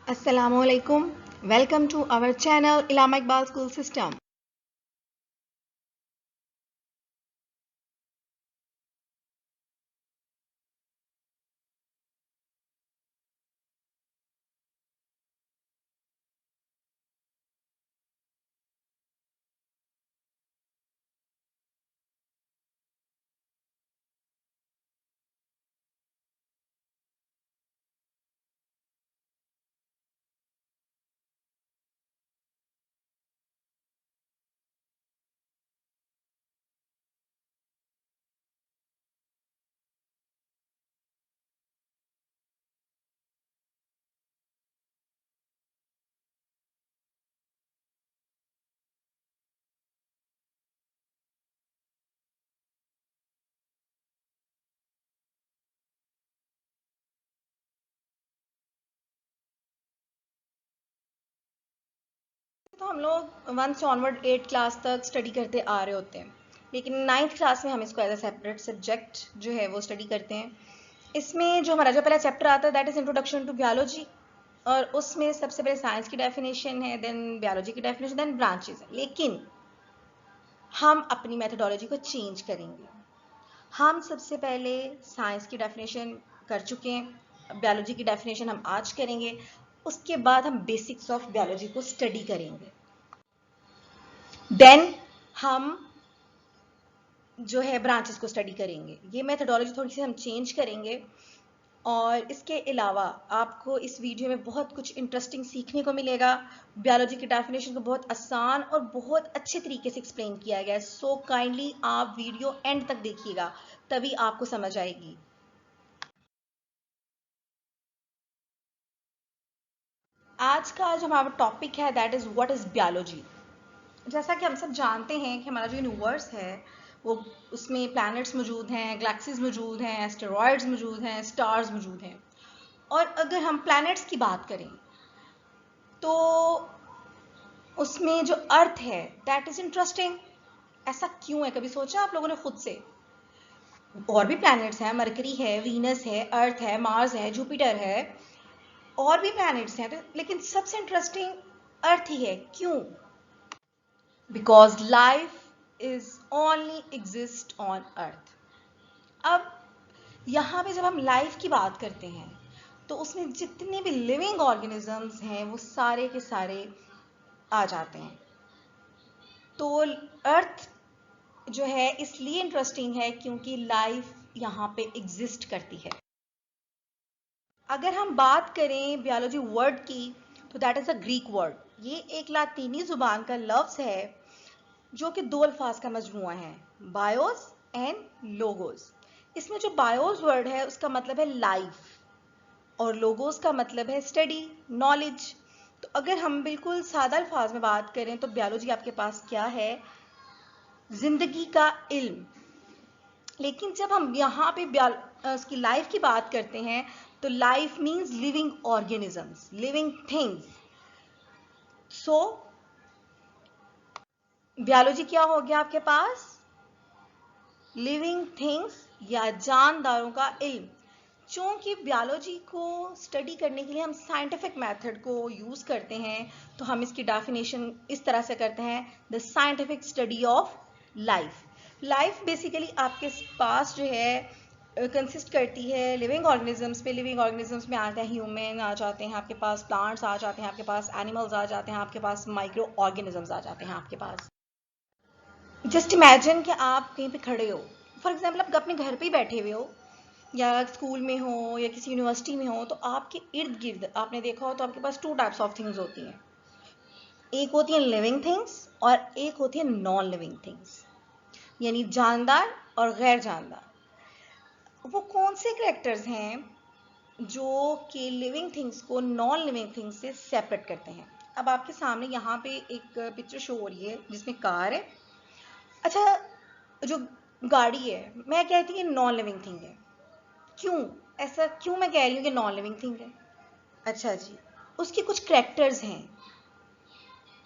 Assalamualaikum. Welcome to our channel Ilama Iqbal School System. तो हम लोग 1 से ऑनवर्ड 8 क्लास तक स्टडी करते आ रहे होते हैं, लेकिन 9th क्लास में हम इसको एज अ सेपरेट सब्जेक्ट जो है वो स्टडी करते हैं। इसमें जो हमारा जो पहला चैप्टर आता है that is introduction to biology, और उसमें सबसे पहले साइंस की डेफिनेशन है, देन बायोलॉजी की डेफिनेशन, देन ब्रांचेस है। लेकिन हम अपनी मेथोडोलॉजी को चेंज करेंगे। हम सबसे पहले साइंस की डेफिनेशन कर चुके हैं, बायोलॉजी की डेफिनेशन हम आज करेंगे, उसके बाद हम बेसिक्स ऑफ बायोलॉजी को स्टडी करेंगे। देन हम जो है ब्रांचेस को स्टडी करेंगे। ये मेथोडोलॉजी थोड़ी सी हम चेंज करेंगे, और इसके अलावा आपको इस वीडियो में बहुत कुछ इंटरेस्टिंग सीखने को मिलेगा। बायोलॉजी की डेफिनेशन को बहुत आसान और बहुत अच्छे तरीके से एक्सप्लेन किया गया है, सो काइंडली आप वीडियो एंड तक देखिएगा, तभी आपको समझ आएगी। आज का जो हमारा टॉपिक है that is what is biology. जैसा कि हम सब जानते हैं कि हमारा जो यूनिवर्स है वो, उसमें प्लैनेट्स मौजूद हैं, गैलेक्सीज मौजूद हैं, एस्टेरॉयड्स मौजूद हैं, स्टार्स मौजूद हैं। और अगर हम प्लैनेट्स की बात करें तो उसमें जो अर्थ है दैट इज इंटरेस्टिंग। ऐसा क्यों है, कभी सोचा आप लोगों ने खुद से? और भी प्लैनेट्स हैं, मरकरी है, वीनस है, अर्थ है, मार्स है, जुपिटर है, और भी प्लैनेट्स हैं, लेकिन सबसे इंटरेस्टिंग अर्थ ही है। क्यों? Because life is only exist on earth. अब यहाँ पे जब हम लाइफ की बात करते हैं तो उसमें जितने भी लिविंग ऑर्गेनिजम्स हैं वो सारे के सारे आ जाते हैं। तो अर्थ जो है इसलिए इंटरेस्टिंग है क्योंकि लाइफ यहाँ पे एग्जिस्ट करती है। अगर हम बात करें बायोलॉजी वर्ड की तो that is a Greek word. ये एक लातीनी जुबान का लफ्ज है जो कि दो अल्फाज का मजमूआ है, बायोस एंड लोगोस। इसमें जो बायोस वर्ड है उसका मतलब है लाइफ, और लोगोस का मतलब है स्टडी, नॉलेज। तो अगर हम बिल्कुल सादा अल्फाज में बात करें तो बायोलॉजी आपके पास क्या है? जिंदगी का इल्म। लेकिन जब हम यहाँ पे उसकी लाइफ की बात करते हैं तो life means living organisms, living things. So biology क्या हो गया आपके पास? लिविंग थिंग्स या जानदारों का इल्म। चूंकि बायोलॉजी को स्टडी करने के लिए हम साइंटिफिक मेथड को यूज करते हैं तो हम इसकी डेफिनेशन इस तरह से करते हैं, the scientific study of life. Life basically आपके पास जो है कंसिस्ट करती है लिविंग ऑर्गेनिजम्स पे। लिविंग ऑर्गेनिजम्स में आते हैं ह्यूमन आ जाते हैं आपके पास, प्लांट्स आ जाते हैं आपके पास, एनिमल्स आ जाते हैं आपके पास, माइक्रो ऑर्गेनिजम्स आ जाते हैं आपके पास। जस्ट इमेजिन कि आप कहीं पे खड़े हो, फॉर एग्जाम्पल आप अपने घर पे ही बैठे हुए हो या स्कूल में हो या किसी यूनिवर्सिटी में हो, तो आपके इर्द गिर्द आपने देखा हो तो आपके पास टू टाइप्स ऑफ थिंग्स होती हैं। एक होती है लिविंग थिंग्स और एक होती है नॉन लिविंग थिंग्स, यानी जानदार और गैर जानदार। वो कौन से करेक्टर्स हैं जो कि लिविंग थिंग्स को नॉन लिविंग थिंग्स से सेपरेट करते हैं? अब आपके सामने यहाँ पे एक पिक्चर शो हो रही है जिसमें कार है। अच्छा, जो गाड़ी है मैं कहती हूँ नॉन लिविंग थिंग है। क्यों? ऐसा क्यों मैं कह रही हूँ कि नॉन लिविंग थिंग है? अच्छा जी, उसके कुछ करेक्टर्स हैं।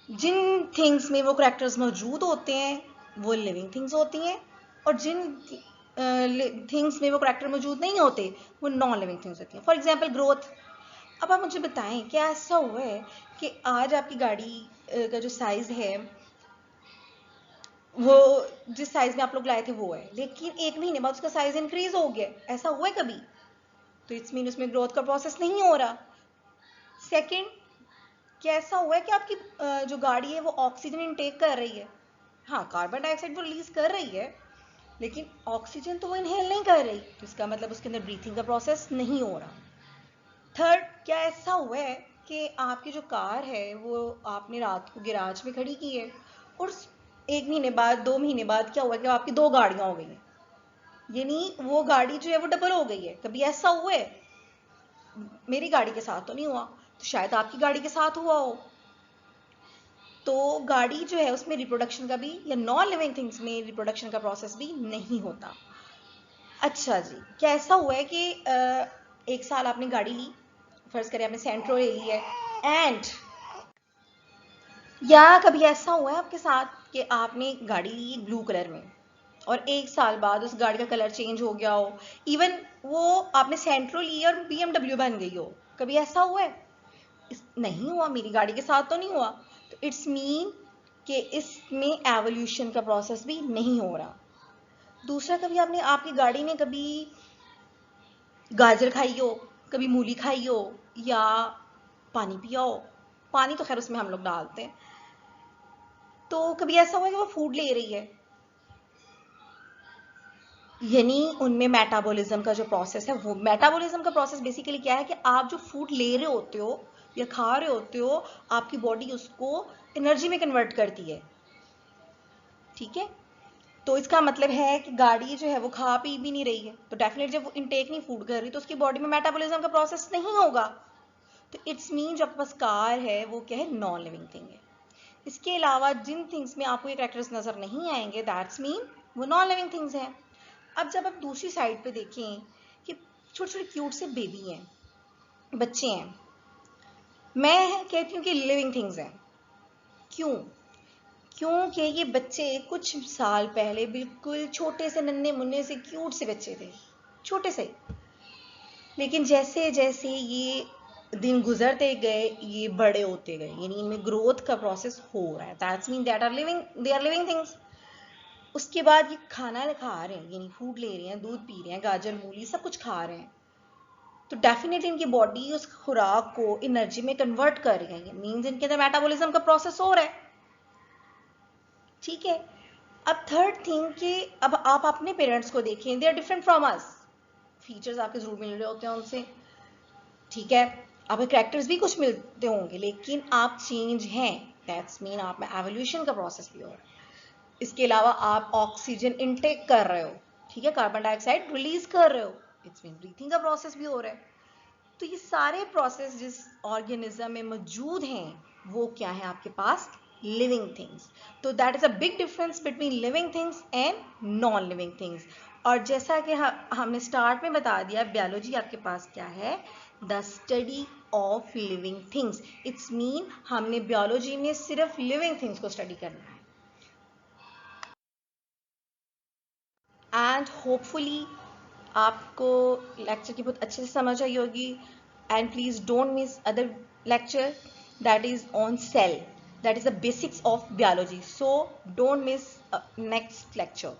जिन थिंग्स में वो करेक्टर्स मौजूद होते हैं वो लिविंग थिंग्स होती हैं, और जिन थिंग्स में वो करेक्टर मौजूद नहीं होते वो नॉन लिविंग थिंग्स होती हैं। For example growth. अब आप मुझे बताएं क्या ऐसा हुआ है कि आज आपकी गाड़ी का जो साइज है वो जिस साइज में आप लोग लाए थे वो है, लेकिन 1 महीने बाद उसका साइज इंक्रीज हो गया, ऐसा हुआ है कभी? तो इट्स मीन उसमें ग्रोथ का प्रोसेस नहीं हो रहा। सेकंड, क्या ऐसा हुआ है कि आपकी जो गाड़ी है वो ऑक्सीजन इनटेक कर रही है? हाँ, कार्बन डाइऑक्साइड वो रिलीज कर रही है, लेकिन ऑक्सीजन तो वो इनहेल नहीं कर रही, तो इसका मतलब उसके अंदर ब्रीथिंग का प्रोसेस नहीं हो रहा। थर्ड, क्या ऐसा हुआ है कि आपकी जो कार है वो आपने रात को गैराज में खड़ी की है और 1 महीने बाद 2 महीने बाद क्या हुआ कि आपकी 2 गाड़ियां हो गई हैं, यानी वो गाड़ी जो है वो डबल हो गई है? कभी ऐसा हुआ है? मेरी गाड़ी के साथ तो नहीं हुआ, तो शायद आपकी गाड़ी के साथ हुआ हो। तो गाड़ी जो है उसमें रिप्रोडक्शन का भी या नॉन लिविंग थिंग्स में रिप्रोडक्शन का प्रोसेस भी नहीं होता। अच्छा जी, क्या ऐसा हुआ है कि 1 साल आपने गाड़ी ली, फर्ज करें आपने सेंट्रो ले ली है, एंड या कभी ऐसा हुआ है आपके साथ कि आपने गाड़ी ली ब्लू कलर में और 1 साल बाद उस गाड़ी का कलर चेंज हो गया हो, इवन वो आपने सेंट्रो ली और BMW बन गई हो? कभी ऐसा हुआ है? नहीं हुआ, मेरी गाड़ी के साथ तो नहीं हुआ, तो इट्स मीन कि इसमें एवोल्यूशन का प्रोसेस भी नहीं हो रहा। दूसरा, कभी आपने आपकी गाड़ी ने कभी गाजर खाई हो, कभी मूली खाई हो, या पानी पिया हो? पानी तो खैर उसमें हम लोग डालते हैं, तो कभी ऐसा हुआ कि वो फूड ले रही है, यानी उनमें मेटाबॉलिज्म का जो प्रोसेस है, वो मेटाबॉलिज्म का प्रोसेस बेसिकली क्या है कि आप जो फूड ले रहे होते हो या खा रहे होते हो, आपकी बॉडी उसको एनर्जी में कन्वर्ट करती है, ठीक है? तो इसका मतलब है कि गाड़ी जो है वो खा पी भी नहीं रही है, तो डेफिनेटली जब वो इनटेक नहीं फूड कर रही तो उसकी बॉडी में मेटाबॉलिज्म का प्रोसेस नहीं होगा, तो इट्स मीन जो आपके पास कार है वो क्या है? नॉन लिविंग थिंग है। इसके अलावा जिन थिंग्स में आपको ये कैरेक्टर्स नजर नहीं आएंगे, दैट्स मीन वो नॉन लिविंग थिंग्स हैं। अब जब आप दूसरी साइड पे देखें कि छोटे छोटे क्यूट से बेबी हैं, बच्चे हैं, मैं कहती हूँ कि लिविंग थिंग्स हैं। क्यों? क्योंकि ये बच्चे कुछ साल पहले बिल्कुल छोटे से नन्हे मुन्ने से क्यूट से बच्चे थे, छोटे से, लेकिन जैसे जैसे ये दिन गुजरते गए ये बड़े होते गए, यानी इनमें ग्रोथ का प्रोसेस हो रहा है, that's mean that are living, they are living things. उसके बाद ये खाना खा रहे हैं, यानी फूड ले रहे हैं, दूध पी रहे हैं, गाजर मूली सब कुछ खा रहे हैं, तो डेफिनेटली इनकी बॉडी उस खुराक को एनर्जी में कन्वर्ट कर रही है, मीन्स इनके अंदर मेटाबॉलिज्म का प्रोसेस हो रहा है, ठीक है? अब थर्ड थिंग कि अब आप अपने पेरेंट्स को देखें, they are different from us, features आपके जरूर मिल रहे होते हैं उनसे, ठीक है, आपके कैरेक्टर्स भी कुछ मिलते होंगे, लेकिन आप चेंज हैं, दैट्स मीन आप में एवोल्यूशन का प्रोसेस भी हो रहा है। इसके अलावा आप ऑक्सीजन इनटेक कर रहे हो, ठीक है, कार्बन डाइऑक्साइड रिलीज कर रहे हो, इट्स मीन ब्रीथिंग का प्रोसेस भी हो रहा है। तो ये सारे प्रोसेस जिस ऑर्गेनिज्म में मौजूद हैं वो क्या है आपके पास? Living things. तो that is a big difference between living things and non living things. और जैसा कि हमने स्टार्ट में बता दिया, बायोलॉजी आपके पास क्या है? The study of living things. It's mean हमने बायोलॉजी में सिर्फ लिविंग थिंग्स को स्टडी करना है, एंड होपफुली आपको लेक्चर की बहुत अच्छे से समझ आई होगी, and please don't miss other lecture that is on cell, that is the basics of biology, so don't miss next lecture.